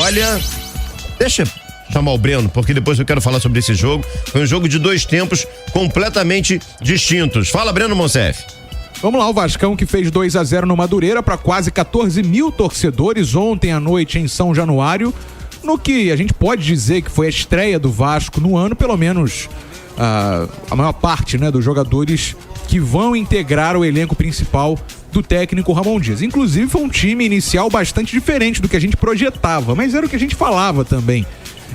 Olha, deixa eu chamar o Breno, porque depois eu quero falar sobre esse jogo. Foi um jogo de 2 tempos completamente distintos. Fala, Breno Monsef. Vamos lá, o Vascão que fez 2-0 no Madureira para quase 14 mil torcedores ontem à noite em São Januário, no que a gente pode dizer que foi a estreia do Vasco no ano, pelo menos a maior parte, né, dos jogadores que vão integrar o elenco principal do técnico Ramon Dias. Inclusive foi um time inicial bastante diferente do que a gente projetava, mas era o que a gente falava também.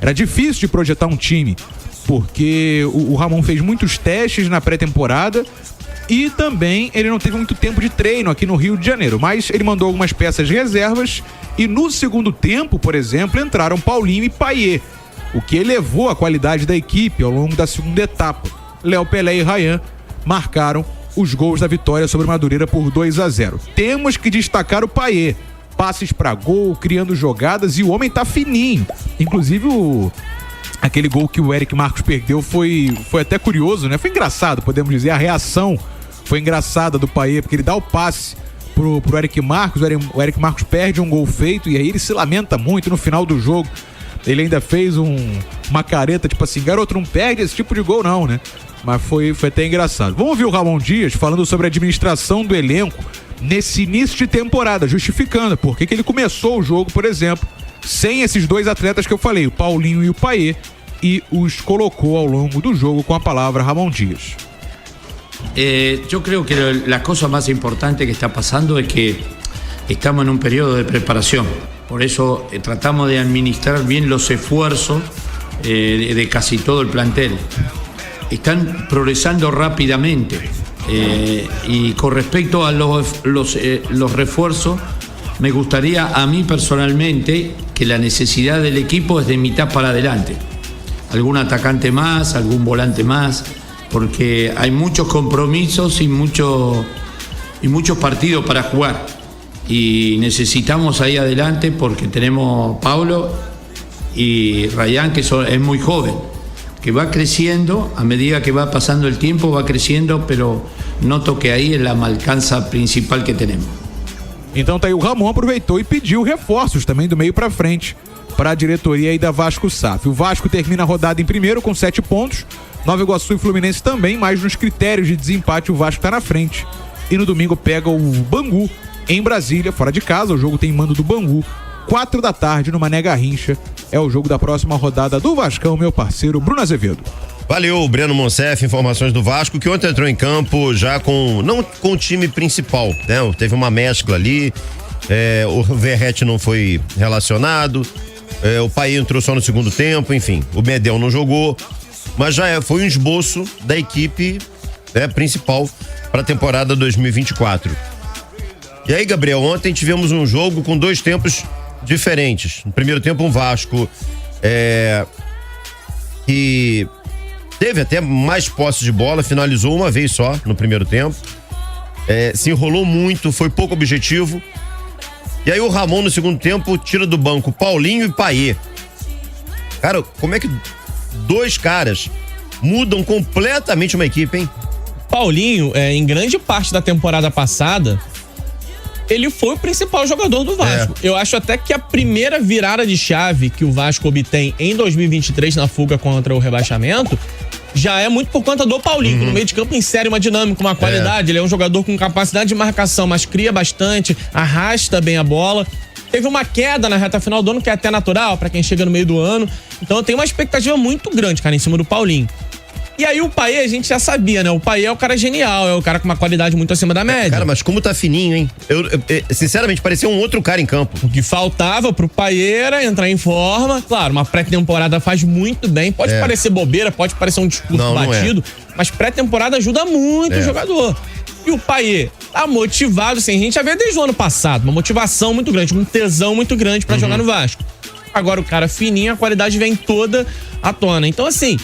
Era difícil de projetar um time, porque o Ramon fez muitos testes na pré-temporada e também ele não teve muito tempo de treino aqui no Rio de Janeiro, mas ele mandou algumas peças de reservas e no segundo tempo, por exemplo, entraram Paulinho e Payet, o que elevou a qualidade da equipe ao longo da segunda etapa. Léo Pelé e Ryan marcaram os gols da vitória sobre o Madureira por 2-0. Temos que destacar o Payet. Passes pra gol, criando jogadas, e o homem tá fininho. Inclusive aquele gol que o Eric Marcos perdeu foi até curioso, né? Foi engraçado, podemos dizer. A reação foi engraçada do Payet, porque ele dá o passe pro Eric Marcos, o Eric Marcos perde um gol feito e aí ele se lamenta muito no final do jogo. Ele ainda fez uma careta, tipo assim, garoto, não perde esse tipo de gol não, né? Mas foi até engraçado. Vamos ouvir o Ramon Dias falando sobre a administração do elenco nesse início de temporada, justificando por que ele começou o jogo, por exemplo, sem esses 2 atletas que eu falei, o Paulinho e o Payet, e os colocou ao longo do jogo com a palavra Ramon Dias. Yo creo que la cosa más importante que está pasando es que estamos en un periodo de preparación. Por eso tratamos de administrar bien los esfuerzos de casi todo el plantel. Están progresando rápidamente. Y con respecto a los refuerzos, me gustaría a mí personalmente que la necesidad del equipo es de mitad para adelante. Algún atacante más, algún volante más, porque hay muchos compromisos y muchos partidos para jugar. Y necesitamos ahí adelante porque tenemos Paulo y Ryan, que es muy joven, que va creciendo a medida que va pasando el tiempo, va creciendo, pero noto que ahí es la malcanza principal que tenemos. Então tá aí, o Ramon aproveitou e pediu reforços também do meio pra frente para a diretoria aí da Vasco SAF. O Vasco termina a rodada em primeiro com 7 pontos, Nova Iguaçu e Fluminense também, mas nos critérios de desempate o Vasco tá na frente. E no domingo pega o Bangu em Brasília, fora de casa. O jogo tem mando do Bangu, 4 da tarde no Mané Garrincha. É o jogo da próxima rodada do Vascão, meu parceiro Bruno Azevedo. Valeu, Breno Monsef, informações do Vasco, que ontem entrou em campo já não com o time principal, né? Teve uma mescla ali, o Verrete não foi relacionado, o Payet entrou só no segundo tempo, enfim, o Medel não jogou, mas já foi um esboço da equipe, né, principal para a temporada 2024. E aí, Gabriel, ontem tivemos um jogo com 2 tempos diferentes. No primeiro tempo, um Vasco que teve até mais posse de bola, finalizou uma vez só no primeiro tempo, se enrolou muito, foi pouco objetivo. E aí o Ramon no segundo tempo tira do banco Paulinho e Payet. Cara, como é que 2 caras mudam completamente uma equipe, hein? Paulinho, em grande parte da temporada passada, ele foi o principal jogador do Vasco. Eu acho até que a primeira virada de chave que o Vasco obtém em 2023 na fuga contra o rebaixamento já é muito por conta do Paulinho, que no meio de campo insere uma dinâmica, uma qualidade. Ele é um jogador com capacidade de marcação, mas cria bastante, arrasta bem a bola. Teve uma queda na reta final do ano, que é até natural pra quem chega no meio do ano. Então eu tenho uma expectativa muito grande, cara, em cima do Paulinho. E aí o Payet, a gente já sabia, né? O Payet é o cara genial, é o cara com uma qualidade muito acima da média. Cara, mas como tá fininho, hein? Eu sinceramente, parecia um outro cara em campo. O que faltava pro Payet era entrar em forma. Claro, uma pré-temporada faz muito bem. Pode parecer bobeira, pode parecer um discurso batido, mas pré-temporada ajuda muito o jogador. E o Payet tá motivado, assim, a gente já vê desde o ano passado, uma motivação muito grande, um tesão muito grande pra jogar no Vasco. Agora o cara fininho, a qualidade vem toda à tona. Então, assim,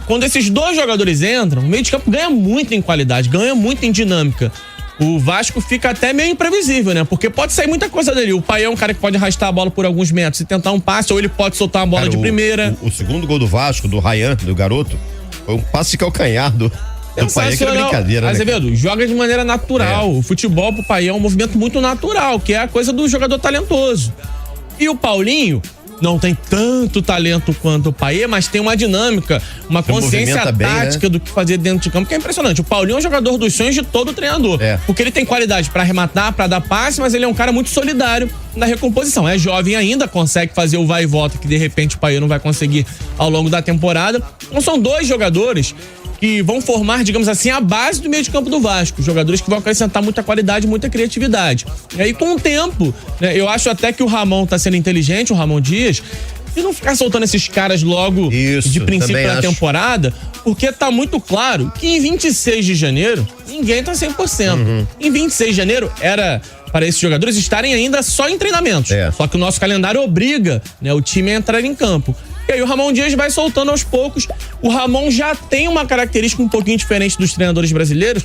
quando esses 2 jogadores entram, o meio de campo ganha muito em qualidade, ganha muito em dinâmica. O Vasco fica até meio imprevisível, né? Porque pode sair muita coisa dele. O Payet é um cara que pode arrastar a bola por alguns metros e tentar um passe, ou ele pode soltar a bola de primeira. O segundo gol do Vasco, do Ryan, do garoto, foi um passe de calcanhar do Payet, que era brincadeira, né? Azevedo, joga de maneira natural. O futebol pro Payet é um movimento muito natural, que é a coisa do jogador talentoso. E o Paulinho, não tem tanto talento quanto o Payet, mas tem uma dinâmica, uma consciência tática, né, do que fazer dentro de campo, que é impressionante. O Paulinho é um jogador dos sonhos de todo treinador, porque ele tem qualidade pra arrematar, pra dar passe, mas ele é um cara muito solidário na recomposição. É jovem ainda, consegue fazer o vai e volta que de repente o Payet não vai conseguir ao longo da temporada. Então são dois jogadores que vão formar, digamos assim, a base do meio de campo do Vasco. Jogadores que vão acrescentar muita qualidade, muita criatividade. E aí, com o tempo, né, eu acho até que o Ramon tá sendo inteligente, o Ramon Dias, e não ficar soltando esses caras logo de princípio da temporada, porque tá muito claro que em 26 de janeiro, ninguém tá 100%. Em 26 de janeiro, era para esses jogadores estarem ainda só em treinamentos. Só que o nosso calendário obriga, né, o time a entrar em campo. E aí o Ramon Dias vai soltando aos poucos. O Ramon já tem uma característica um pouquinho diferente dos treinadores brasileiros.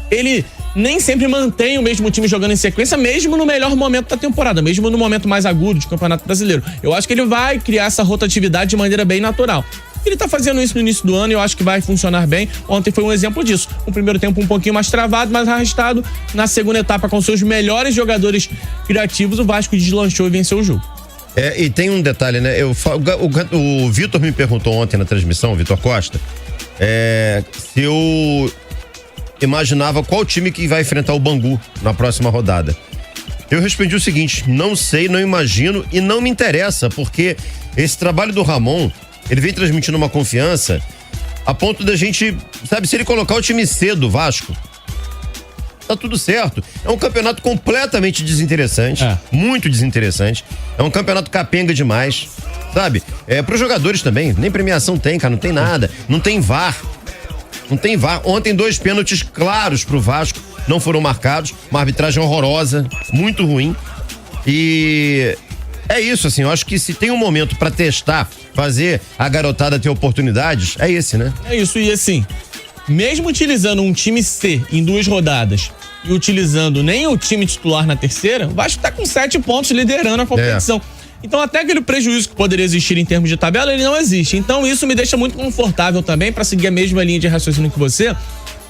Ele nem sempre mantém o mesmo time jogando em sequência, mesmo no melhor momento da temporada, mesmo no momento mais agudo de Campeonato Brasileiro. Eu acho que ele vai criar essa rotatividade de maneira bem natural. Ele tá fazendo isso no início do ano e eu acho que vai funcionar bem. Ontem foi um exemplo disso. O primeiro tempo um pouquinho mais travado, mais arrastado. Na segunda etapa, com seus melhores jogadores criativos, o Vasco deslanchou e venceu o jogo. E tem um detalhe, né? O Vitor me perguntou ontem na transmissão, o Vitor Costa, se eu imaginava qual time que vai enfrentar o Bangu na próxima rodada. Eu respondi o seguinte: não sei, não imagino e não me interessa, porque esse trabalho do Ramon, ele vem transmitindo uma confiança a ponto da gente, sabe, se ele colocar o time C do Vasco, tá tudo certo. É um campeonato completamente desinteressante, muito desinteressante. É um campeonato capenga demais, sabe? Pros jogadores também, nem premiação tem, cara, não tem nada. Não tem VAR. Não tem VAR. Ontem 2 pênaltis claros pro Vasco não foram marcados. Uma arbitragem horrorosa, muito ruim. E é isso, assim, eu acho que se tem um momento pra testar, fazer a garotada ter oportunidades, é esse, né? É isso, e assim, mesmo utilizando um time C em 2 rodadas e utilizando nem o time titular na terceira, o Vasco tá com 7 pontos liderando a competição. Então até aquele prejuízo que poderia existir em termos de tabela, ele não existe. Então isso me deixa muito confortável também para seguir a mesma linha de raciocínio que você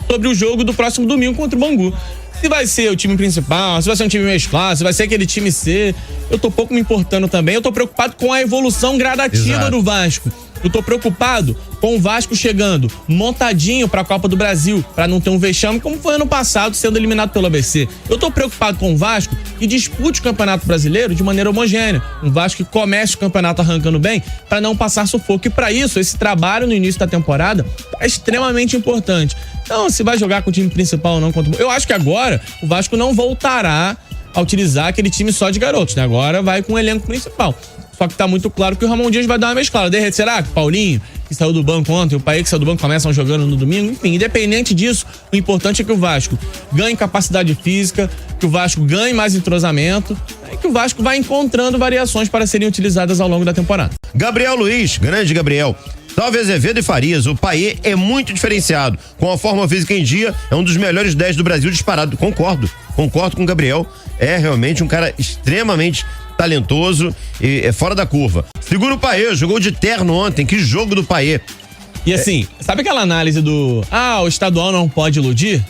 sobre o jogo do próximo domingo contra o Bangu. Se vai ser o time principal, se vai ser um time mesclado, se vai ser aquele time C, eu tô pouco me importando também. Eu tô preocupado com a evolução gradativa do Vasco. Eu tô preocupado com o Vasco chegando montadinho pra Copa do Brasil, pra não ter um vexame como foi ano passado, sendo eliminado pelo ABC. Eu tô preocupado com o Vasco que dispute o Campeonato Brasileiro de maneira homogênea. Um Vasco que comece o campeonato arrancando bem pra não passar sufoco. E pra isso, esse trabalho no início da temporada é extremamente importante. Então, se vai jogar com o time principal ou não, eu acho que agora o Vasco não voltará a utilizar aquele time só de garotos, né? Agora vai com o elenco principal. Só que tá muito claro que o Ramon Dias vai dar uma mesclada. Será que o Paulinho, que saiu do banco ontem, o Payet que saiu do banco, começam jogando no domingo? Enfim, independente disso, o importante é que o Vasco ganhe capacidade física, que o Vasco ganhe mais entrosamento, e que o Vasco vai encontrando variações para serem utilizadas ao longo da temporada. Gabriel Luiz, grande Gabriel. Salve Azevedo e Farias, o Payet é muito diferenciado. Com a forma física em dia, é um dos melhores 10 do Brasil disparado. Concordo com o Gabriel. É realmente um cara extremamente talentoso e é fora da curva. Segura o Payet, jogou de terno ontem, que jogo do Payet. E assim, sabe aquela análise do o estadual não pode iludir?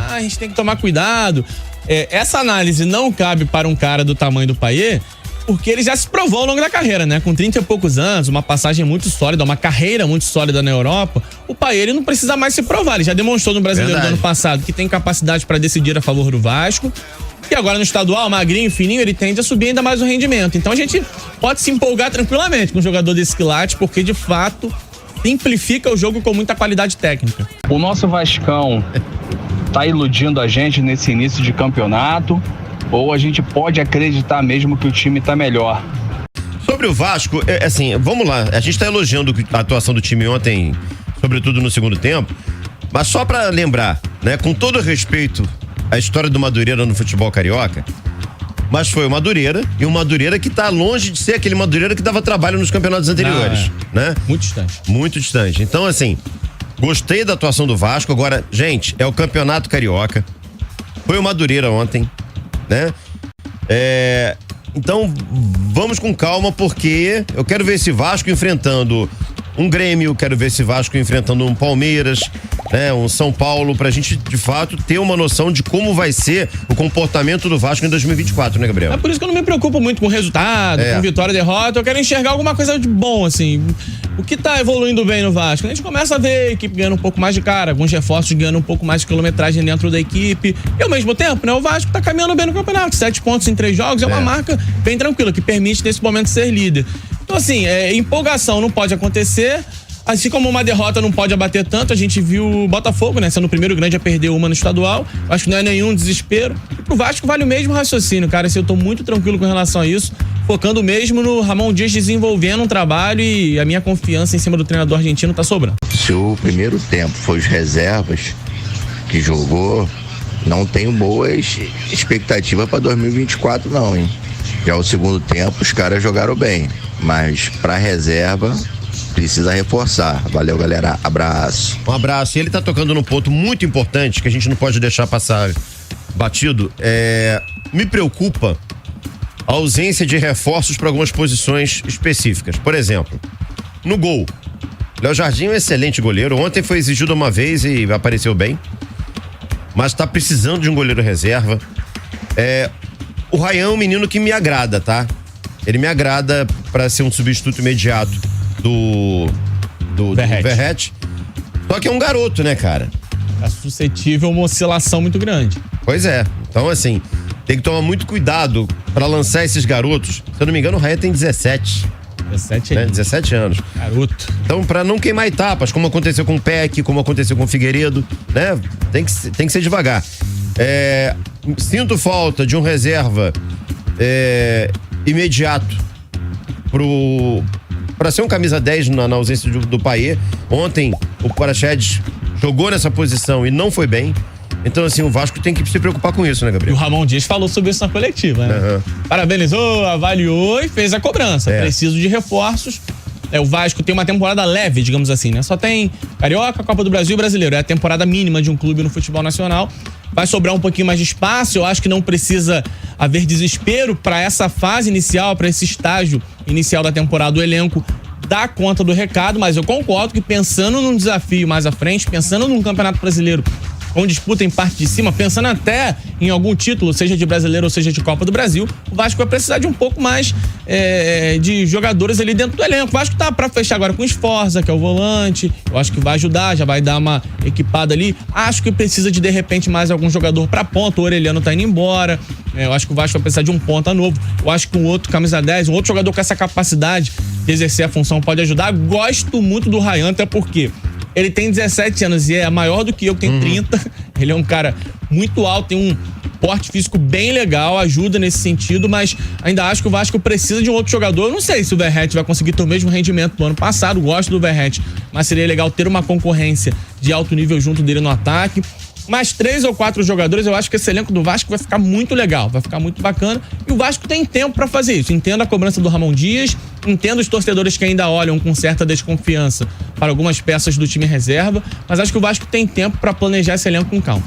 A gente tem que tomar cuidado. Essa análise não cabe para um cara do tamanho do Payet, porque ele já se provou ao longo da carreira, né? Com 30 e poucos anos, uma passagem muito sólida, uma carreira muito sólida na Europa, o Payet ele não precisa mais se provar. Ele já demonstrou no Brasileiro do ano passado que tem capacidade para decidir a favor do Vasco. E agora no estadual, magrinho, fininho, ele tende a subir ainda mais o rendimento. Então a gente pode se empolgar tranquilamente com um jogador desse quilate, porque de fato simplifica o jogo com muita qualidade técnica. O nosso Vascão tá iludindo a gente nesse início de campeonato, ou a gente pode acreditar mesmo que o time tá melhor? Sobre o Vasco, assim, vamos lá, a gente tá elogiando a atuação do time ontem, sobretudo no segundo tempo, mas só pra lembrar, né, com todo respeito à história do Madureira no futebol carioca, mas foi o Madureira, e o Madureira que tá longe de ser aquele Madureira que dava trabalho nos campeonatos anteriores, né? Muito distante. Muito distante. Então, assim, gostei da atuação do Vasco. Agora, gente, é o campeonato carioca. Foi o Madureira ontem, né? Então, vamos com calma, porque eu quero ver esse Vasco enfrentando um Grêmio, quero ver esse Vasco enfrentando um Palmeiras, né, um São Paulo, pra gente, de fato, ter uma noção de como vai ser o comportamento do Vasco em 2024, né, Gabriel? É por isso que eu não me preocupo muito com o resultado, com vitória e derrota. Eu quero enxergar alguma coisa de bom, assim. O que tá evoluindo bem no Vasco? A gente começa a ver a equipe ganhando um pouco mais de cara, alguns reforços ganhando um pouco mais de quilometragem dentro da equipe. E ao mesmo tempo, né, o Vasco tá caminhando bem no campeonato. 7 pontos em 3 jogos é uma marca bem tranquila, que permite nesse momento ser líder. Então, assim, empolgação não pode acontecer. Assim como uma derrota não pode abater tanto, a gente viu o Botafogo, né, sendo o primeiro grande a perder uma no estadual. Acho que não é nenhum desespero. E pro Vasco vale o mesmo raciocínio, cara. Assim, eu tô muito tranquilo com relação a isso, focando mesmo no Ramon Dias desenvolvendo um trabalho, e a minha confiança em cima do treinador argentino tá sobrando. Se o primeiro tempo foi os reservas que jogou, não tenho boas expectativas para 2024 não, hein? Já o segundo tempo os caras jogaram bem, mas para reserva precisa reforçar. Valeu, galera. Abraço. Um abraço. E ele tá tocando num ponto muito importante que a gente não pode deixar passar batido. Me preocupa a ausência de reforços para algumas posições específicas. Por exemplo, no gol. Léo Jardim é um excelente goleiro. Ontem foi exigido uma vez e apareceu bem. Mas tá precisando de um goleiro reserva. O Ryan é um menino que me agrada, tá? Ele me agrada para ser um substituto imediato do Verrete. Só que é um garoto, né, cara? É suscetível a uma oscilação muito grande. Pois é. Então, assim, tem que tomar muito cuidado para lançar esses garotos. Se eu não me engano, o Ryan tem 17. 17 anos. Garoto. Então, para não queimar etapas, como aconteceu com o Peck, como aconteceu com o Figueiredo, né? Tem que ser devagar. Sinto falta de um reserva imediato para ser um camisa 10 na ausência do Payet. Ontem o Praxedes jogou nessa posição e não foi bem. Então, assim, o Vasco tem que se preocupar com isso, né, Gabriel? E o Ramon Dias falou sobre isso na coletiva, né? Uhum. Parabenizou, avaliou e fez a cobrança. Preciso de reforços. O Vasco tem uma temporada leve, digamos assim, né? Só tem Carioca, Copa do Brasil e Brasileiro. É a temporada mínima de um clube no futebol nacional. Vai sobrar um pouquinho mais de espaço. Eu acho que não precisa haver desespero para essa fase inicial, para esse estágio inicial da temporada. O elenco dá conta do recado, mas eu concordo que, pensando num desafio mais à frente, pensando num Campeonato Brasileiro com disputa em parte de cima, pensando até em algum título, seja de Brasileiro ou seja de Copa do Brasil, o Vasco vai precisar de um pouco mais de jogadores ali dentro do elenco. O Vasco tá pra fechar agora com o Sforza, que é o volante. Eu acho que vai ajudar, já vai dar uma equipada ali. Acho que precisa de repente, mais algum jogador pra ponta. O Orelhano tá indo embora. Eu acho que o Vasco vai precisar de um ponta novo. Eu acho que um outro camisa 10, um outro jogador com essa capacidade de exercer a função pode ajudar. Gosto muito do Ryan, até porque ele tem 17 anos e é maior do que eu, que tenho 30. Ele é um cara muito alto, tem um porte físico bem legal, ajuda nesse sentido, mas ainda acho que o Vasco precisa de um outro jogador. Eu não sei se o Verrete vai conseguir ter o mesmo rendimento do ano passado, gosto do Verrete, mas seria legal ter uma concorrência de alto nível junto dele no ataque. Mais 3 ou 4 jogadores, eu acho que esse elenco do Vasco vai ficar muito legal, vai ficar muito bacana. E o Vasco tem tempo pra fazer isso. Entendo a cobrança do Ramon Dias, entendo os torcedores que ainda olham com certa desconfiança para algumas peças do time reserva, mas acho que o Vasco tem tempo pra planejar esse elenco com calma.